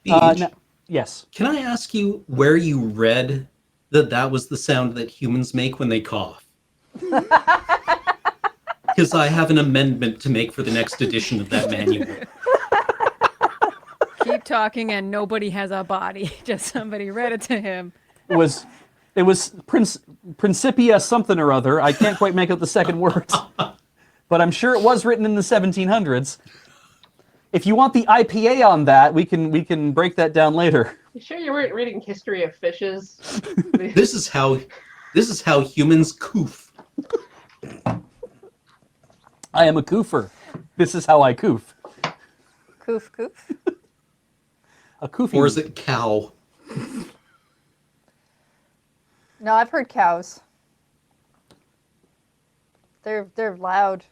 Beej, No, yes. can I ask you where you read that that was the sound that humans make when they cough? Because I have an amendment to make for the next edition of that manual. Keep talking and nobody has a body. Just somebody read it to him. It was Principia something or other. I can't quite make out the second words, but I'm sure it was written in the 1700s. If you want the IPA on that, we can break that down later. You sure you weren't reading History of Fishes? This is how humans coof. I am a coofer. This is how I coof. Coof, coof. A koofy. Or is it cow? No, I've heard cows. They're loud.